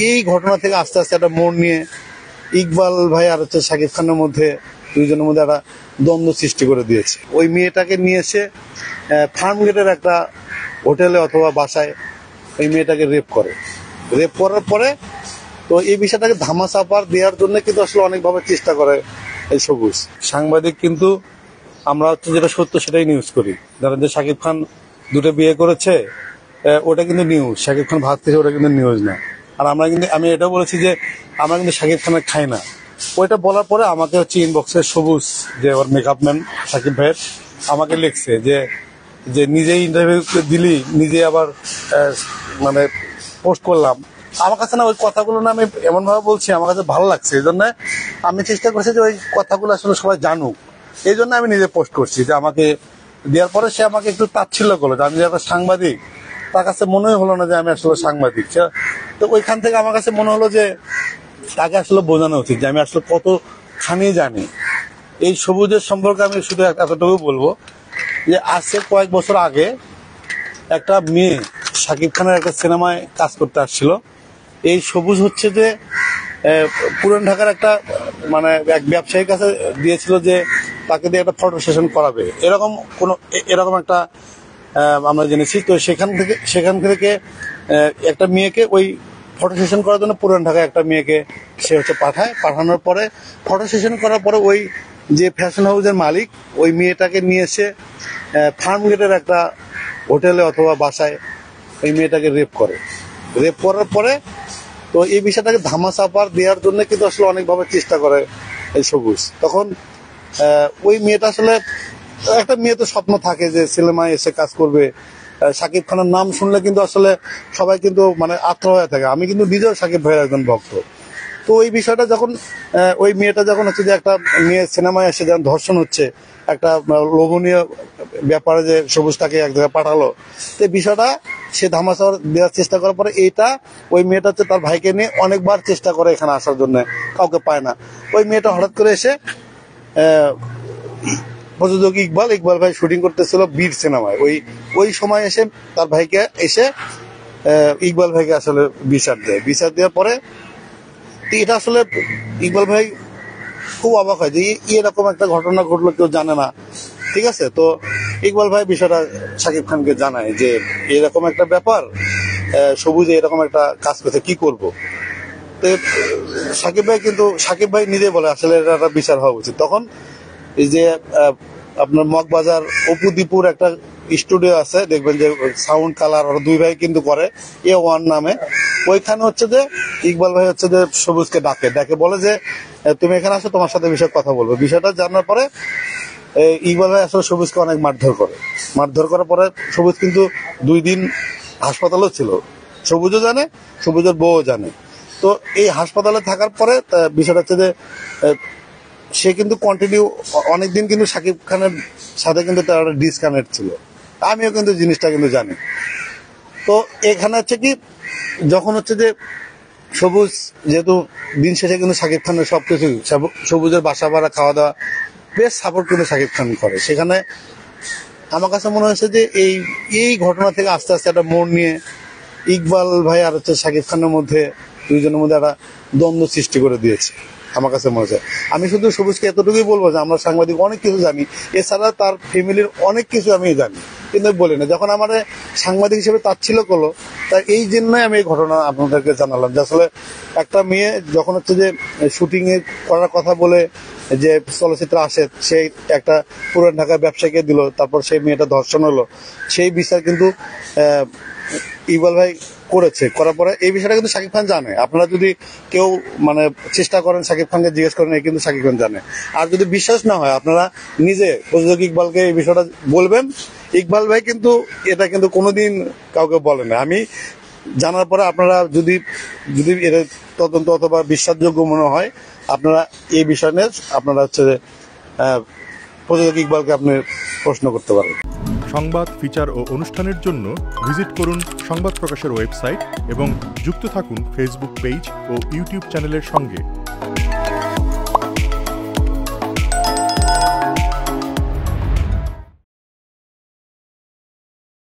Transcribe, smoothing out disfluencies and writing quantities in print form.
এই ঘটনা থেকে আস্তে আস্তে একটা মোড় নিয়ে ইকবাল ভাই আর শাকিব খানের মধ্যে দুইজনের মধ্যে একটা দ্বন্দ্ব সৃষ্টি করে দিয়েছে। ওই মেয়েটাকে নিয়ে এসে ফার্ম গেটের একটা হোটেলে অথবা বাসায় ওই মেয়েটাকে রেপ করার পরে তো এই বিষয়টাকে ধামাচাপা দেওয়ার জন্য কিন্তু আসলে অনেকভাবে চেষ্টা করে এই সবুজ সাংবাদিক। কিন্তু আমরা যেটা সত্য সেটাই নিউজ করি। ধরেন যে শাকিব খান দুটো বিয়ে করেছে, ওটা কিন্তু নিউজ। শাকিব খান ভাবতেছে ওটা কিন্তু নিউজ না। আর আমি এটাও বলেছি যে আমরা কিন্তু শাকিব খানের খাই না। ওইটা বলার পরে আমাকে ইনবক্সে সবুজ যে ওর মেকআপ ম্যান শাকিব ভাইয়ের আমাকে লিখছে যে নিজেই ইন্টারভিউ দিলি, নিজে আবার মানে পোস্ট করলাম। আমার কাছে না ওই কথাগুলো না আমি এমন ভাবে বলছি, আমার কাছে ভালো লাগছে। এই জন্য আমি চেষ্টা করছি যে ওই কথাগুলো আসলে সবাই জানুক। এই জন্য আমি নিজে পোস্ট করছি যে আমাকে দেওয়ার পরে সে আমাকে একটু তাচ্ছিল্য করলো যে আমি যে একটা সাংবাদিক, তার কাছে মনেই হলো না যে আমি আসলে সাংবাদিক। তো ওইখান থেকে আমার কাছে মনে হলো যে তাকে আসলে বোঝানো উচিত যে আমি আসলে কতখানি জানি এই সবুজের সম্পর্কে। আমি শুধু এতটুকু বলবো যে আজকে কয়েক বছর আগে একটা মেয়ে শাকিব খানের একটা সিনেমায় কাজ করতে আসছিল। এই সবুজ হচ্ছে যে পুরান ঢাকার একটা মানে এক ব্যবসায়ীর কাছে দিয়েছিল যে তাকে দিয়ে একটা ফটো সেশন করাবে, এরকম একটা আমরা জেনেছি। তো সেখান থেকে একটা মেয়েকে ওই ফটো সেশন করার জন্য পুরান ঢাকায় একটা মেয়েকে সে পাঠানোর পরে ফটো সেশন করার পরে ওই যে ফ্যাশন হাউসের মালিক ওই মেয়েটাকে নিয়ে এসে ফার্ম গেটের একটা হোটেলে অথবা বাসায় ওই মেয়েটাকে রেপ করার পরে তো এই বিষয়টাকে ধামাচাপা দেওয়ার জন্য কিন্তু আসলে অনেকভাবে চেষ্টা করে এই সবুজ। তখন ওই মেয়েটা আসলে একটা মেয়ে তো স্বপ্ন থাকে যে সিনেমায় এসে কাজ করবে। শাকিব খানের নাম শুনলে কিন্তু আসলে সবাই কিন্তু মানে আত্মা হয়ে থাকে। আমি কিন্তু নিজেও শাকিব ভাইয়ের একজন ভক্ত। তো ওই বিষয়টা যখন ওই মেয়েটা যখন হচ্ছে যে একটা মেয়ে সিনেমায় এসে যখন ধর্ষণ হচ্ছে, একটা লোভনীয় ব্যাপারে যে সবুজটাকে এক জায়গায় পাঠালো, তো বিষয়টা সে ধামাচাপা দেওয়ার চেষ্টা করার পরে এইটা ওই মেয়েটা হচ্ছে তার ভাইকে নিয়ে অনেকবার চেষ্টা করে এখানে আসার জন্য, কাউকে পায় না। ওই মেয়েটা হঠাৎ করে এসে প্রযোজক ইকবাল ভাই শুটিং করতেছিল বীর সিনেমায়। ওই সময় এসে তার ভাইকে এসে ইকবাল ভাইকে আসলে বিচার দেওয়ার পরে এটা আসলে ইকবাল ভাই খুব অবাক হয় যে এরকম একটা ঘটনা ঘটলো, কেউ জানে না। ঠিক আছে, তো ইকবাল ভাই বিষয়টা শাকিব খানকে জানায় যে এরকম একটা ব্যাপার, সবুজে এরকম একটা কাজ করতে কি করব। তো সাকিব ভাই নিজে বলে আসলে এটা একটা বিচার হওয়া উচিত। তখন এই যে আপনার মগবাজার অপু দীপুর একটা স্টুডিও আছে, দেখবেন যে সাউন্ড কালার ওরা দুই ভাই কিন্তু করে A1 নামে। ওইখানে হচ্ছে যে ইকবাল ভাই হচ্ছে যে সবুজকে ডাকে বলে যে তুমি এখানে আসো, তোমার সাথে বিষয়ে কথা বলবো। বিষয়টা জানার পরে ইকবাল ভাই আসলে সবুজকে অনেক মারধর করার পরে সবুজ কিন্তু 2 দিন হাসপাতালেও ছিল। সবুজও জানে, সবুজের বউও জানে। তো এই হাসপাতালে থাকার পরে বিষয়টা হচ্ছে যে সে কিন্তু কন্টিনিউ অনেকদিন কিন্তু শাকিব খানের সাথে কিন্তু তার ডিসকানেক্ট ছিল। আমিও কিন্তু জিনিসটা কিন্তু জানি। তো এখানে হচ্ছে কি যখন হচ্ছে যে সবুজ যেহেতু দিন শেষে কিন্তু শাকিব খানের সবকিছু, সবুজের বাসা ভাড়া, খাওয়া দাওয়া বেশ সাপোর্ট কিন্তু শাকিব খান করে। সেখানে আমার কাছে মনে হয়েছে যে এই ঘটনা থেকে আস্তে আস্তে একটা মোড় নিয়ে ইকবাল ভাই আর শাকিব খানের মধ্যে দুইজনের মধ্যে একটা দ্বন্দ্ব সৃষ্টি করে দিয়েছে আমার কাছে মনে হয়। আমি শুধু সবুজকে এতটুকুই বলবো যে আমরা সাংবাদিক অনেক কিছু জানি, এছাড়া তার ফ্যামিলির অনেক কিছু আমি জানি, কিন্তু বলি না। যখন আমার সাংবাদিক হিসেবে তাচ্ছিল্য করলো, তাই এই জন্যই আমি এই ঘটনা আপনাদেরকে জানালাম যে আসলে একটা মেয়ে যখন হচ্ছে যে শুটিং এ করার কথা বলে যে চলচ্চিত্র আসে, সেই একটা পুরান ঢাকার ব্যবসায়ীকে দিল, তারপর সেই মেয়েটা ধর্ষণ হলো, সেই বিচার কিন্তু ইকবাল ভাই করার পরে এই বিষয়টা কিন্তু শাকিব খান জানে। আপনারা যদি কেউ মানে চেষ্টা করেন শাকিব খানকে জিজ্ঞেস করেন, এই কিন্তু শাকিব খান জানে। আর যদি বিশ্বাস না হয় আপনারা নিজে প্রযোজক ইকবালকে এই বিষয়টা বলবেন। ইকবাল ভাই কিন্তু এটা কিন্তু কোনোদিন কাউকে বলে না। আমি জানার পরে আপনারা যদি এর তদন্ত অথবা বিশ্বাসযোগ্য মনে হয়, আপনারা এই বিষয় নিয়ে আপনারা হচ্ছে প্রযোজক ইকবালকে আপনি প্রশ্ন করতে পারেন। সংবাদ, ফিচার ও অনুষ্ঠানের জন্য ভিজিট করুন সংবাদ প্রকাশের ওয়েবসাইট এবং যুক্ত থাকুন ফেসবুক পেজ ও ইউটিউব চ্যানেলের সঙ্গে।